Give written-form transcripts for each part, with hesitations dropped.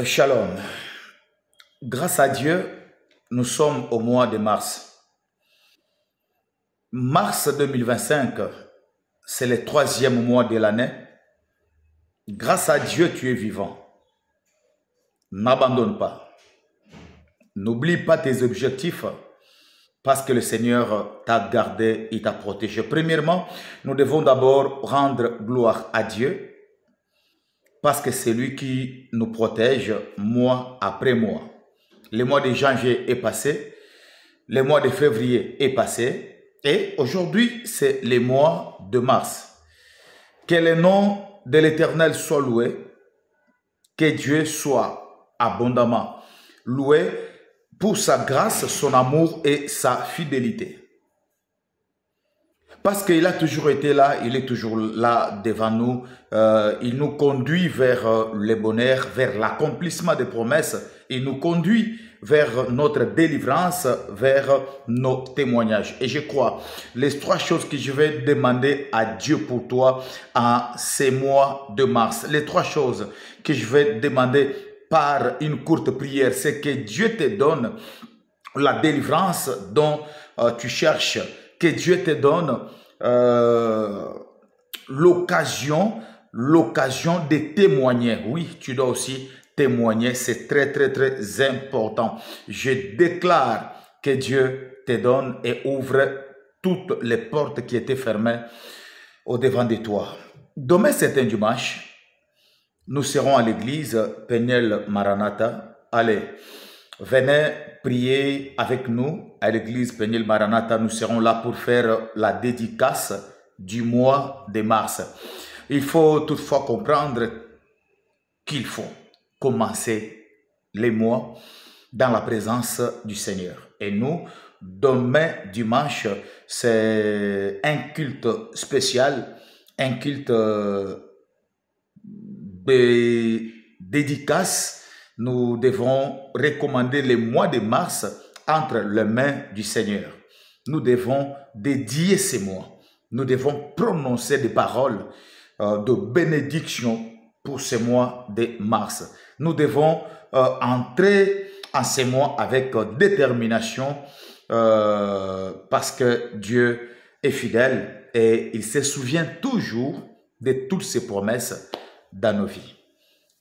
Shalom. Grâce à Dieu, nous sommes au mois de mars. Mars 2025, c'est le troisième mois de l'année. Grâce à Dieu, tu es vivant. N'abandonne pas. N'oublie pas tes objectifs parce que le Seigneur t'a gardé et t'a protégé. Premièrement, nous devons d'abord rendre gloire à Dieu parce que c'est lui qui nous protège mois après mois. Le mois de janvier est passé, le mois de février est passé et aujourd'hui c'est le mois de mars. Que le nom de l'Éternel soit loué, que Dieu soit abondamment loué pour sa grâce, son amour et sa fidélité. Parce qu'il a toujours été là, il est toujours là devant nous. Il nous conduit vers le bonheur, vers l'accomplissement des promesses. Il nous conduit vers notre délivrance, vers nos témoignages. Et je crois, les trois choses que je vais demander à Dieu pour toi en ces mois de mars, les trois choses que je vais demander par une courte prière, c'est que Dieu te donne la délivrance dont tu cherches, que Dieu te donne l'occasion de témoigner. Oui, tu dois aussi témoigner, c'est très important. Je déclare que Dieu te donne et ouvre toutes les portes qui étaient fermées au devant de toi. Demain, c'est un dimanche. Nous serons à l'église Peniel Maranatha. Allez, venez prier avec nous à l'église Peniel Maranatha. Nous serons là pour faire la dédicace du mois de mars. Il faut toutefois comprendre qu'il faut commencer les mois dans la présence du Seigneur. Et nous, demain dimanche, c'est un culte spécial, un culte de dédicace. Nous devons recommander les mois de mars entre les mains du Seigneur. Nous devons dédier ces mois. Nous devons prononcer des paroles de bénédiction pour ces mois de mars. Nous devons entrer en ces mois avec détermination parce que Dieu est fidèle et il se souvient toujours de toutes ses promesses dans nos vies.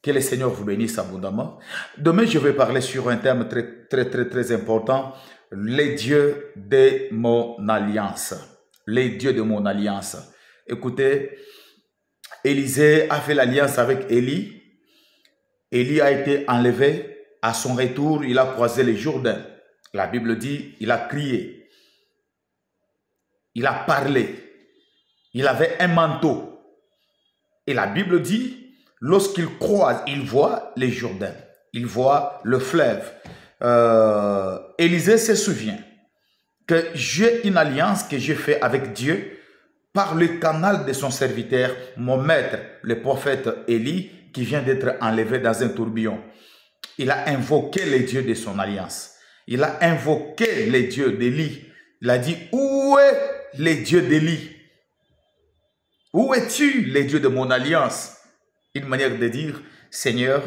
Que le Seigneur vous bénisse abondamment. Demain, je vais parler sur un thème très important, les dieux de mon alliance. Les dieux de mon alliance. Écoutez, Élisée a fait l'alliance avec Élie. Élie a été enlevé. À son retour, il a croisé le Jourdain. La Bible dit, il a crié. Il a parlé. Il avait un manteau. Et la Bible dit, lorsqu'il croise, il voit les Jourdains, il voit le fleuve. Élisée se souvient que j'ai une alliance que j'ai faite avec Dieu par le canal de son serviteur, mon maître, le prophète Élie, qui vient d'être enlevé dans un tourbillon. Il a invoqué les dieux de son alliance. Il a invoqué les dieux d'Élie. Il a dit, où est les dieux d'Élie? Où es-tu, les dieux de mon alliance? Une manière de dire, Seigneur,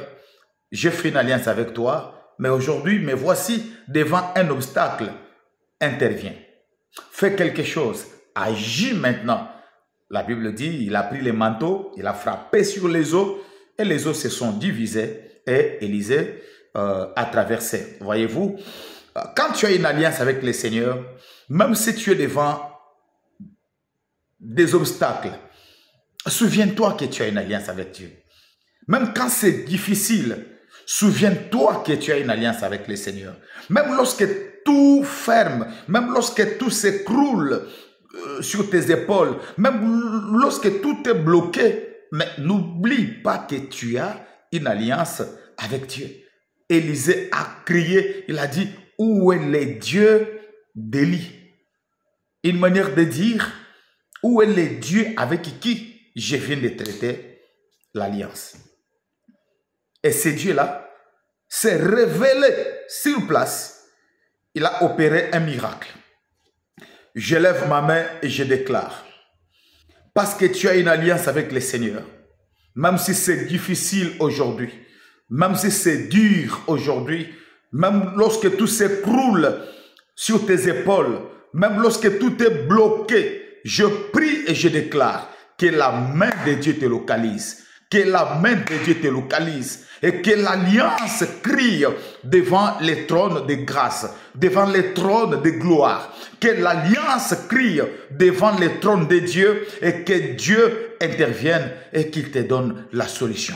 j'ai fait une alliance avec toi, mais aujourd'hui, me voici devant un obstacle. Interviens. Fais quelque chose. Agis maintenant. La Bible dit, il a pris les manteaux, il a frappé sur les eaux, et les eaux se sont divisées, et Élisée a traversé. Voyez-vous, quand tu as une alliance avec le Seigneur, même si tu es devant des obstacles, souviens-toi que tu as une alliance avec Dieu. Même quand c'est difficile, souviens-toi que tu as une alliance avec le Seigneur. Même lorsque tout ferme, même lorsque tout s'écroule sur tes épaules, même lorsque tout est bloqué, mais n'oublie pas que tu as une alliance avec Dieu. Élisée a crié, il a dit, où est le Dieu d'Élie? Une manière de dire, où est le Dieu avec qui je viens de traiter l'alliance? Et ce Dieu-là s'est révélé sur place. Il a opéré un miracle. Je lève ma main et je déclare, parce que tu as une alliance avec le Seigneur, même si c'est difficile aujourd'hui, Même si c'est dur aujourd'hui, même lorsque tout s'écroule sur tes épaules, même lorsque tout est bloqué, je prie et je déclare que la main de Dieu te localise, que la main de Dieu te localise et que l'alliance crie devant les trônes de grâce, devant les trônes de gloire, que l'alliance crie devant les trônes de Dieu et que Dieu intervienne et qu'il te donne la solution.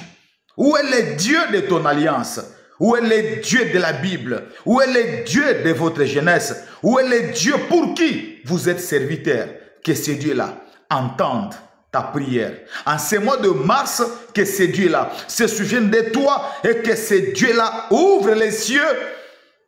Où est le Dieu de ton alliance? Où est le Dieu de la Bible? Où est le Dieu de votre jeunesse? Où est le Dieu pour qui vous êtes serviteur? Que ce Dieu-là entende ta prière. En ce mois de mars, que ce Dieu-là se souvienne de toi et que ce Dieu-là ouvre les cieux,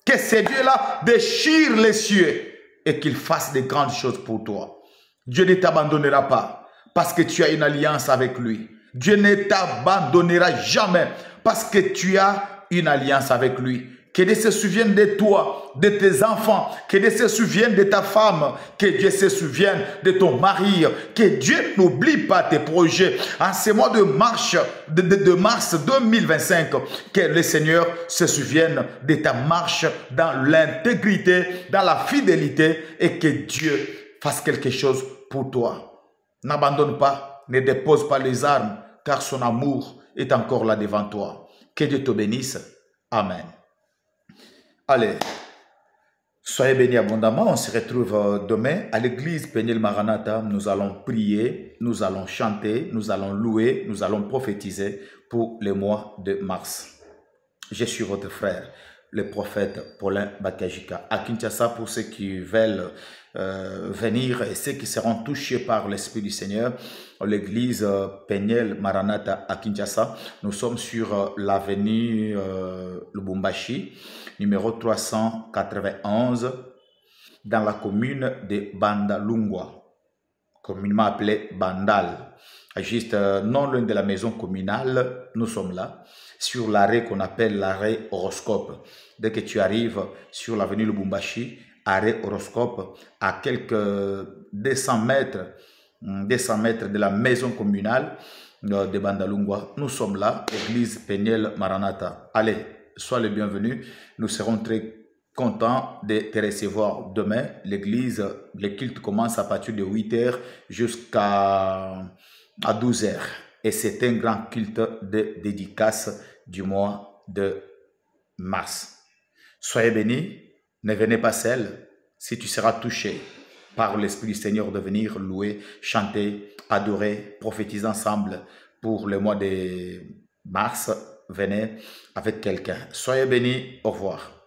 que ce Dieu-là déchire les cieux et qu'il fasse de grandes choses pour toi. Dieu ne t'abandonnera pas parce que tu as une alliance avec lui. Dieu ne t'abandonnera jamais parce que tu as une alliance avec lui. Que Dieu se souvienne de toi, de tes enfants, que Dieu se souvienne de ta femme, que Dieu se souvienne de ton mari, que Dieu n'oublie pas tes projets. En ce mois de mars 2025, que le Seigneur se souvienne de ta marche dans l'intégrité, dans la fidélité et que Dieu fasse quelque chose pour toi. N'abandonne pas, ne dépose pas les armes, car son amour est encore là devant toi. Que Dieu te bénisse. Amen. Allez, soyez bénis abondamment. On se retrouve demain à l'église Peniel Maranatha. Nous allons prier, nous allons chanter, nous allons louer, nous allons prophétiser pour le mois de mars. Je suis votre frère, le prophète Paulin Bakajika. À Kinshasa, pour ceux qui veulent venir et ceux qui seront touchés par l'Esprit du Seigneur, l'église Peniel Maranatha à Kinshasa. Nous sommes sur l'avenue Lubumbashi, numéro 391, dans la commune de Bandalungwa, communément appelée Bandal. Juste non loin de la maison communale, nous sommes là, sur l'arrêt qu'on appelle l'arrêt Horoscope. Dès que tu arrives sur l'avenue Lubumbashi, arrêt Horoscope, à quelques 200 mètres de la maison communale de Bandalungwa, nous sommes là, église Peniel Maranatha. Allez, sois le bienvenu, nous serons très contents de te recevoir demain. L'église, le culte commence à partir de 8 h jusqu'à 12 h. Et c'est un grand culte de dédicace du mois de mars. Soyez bénis, ne venez pas seul. Si tu seras touché par l'Esprit du Seigneur de venir louer, chanter, adorer, prophétiser ensemble pour le mois de mars, venez avec quelqu'un. Soyez bénis, au revoir.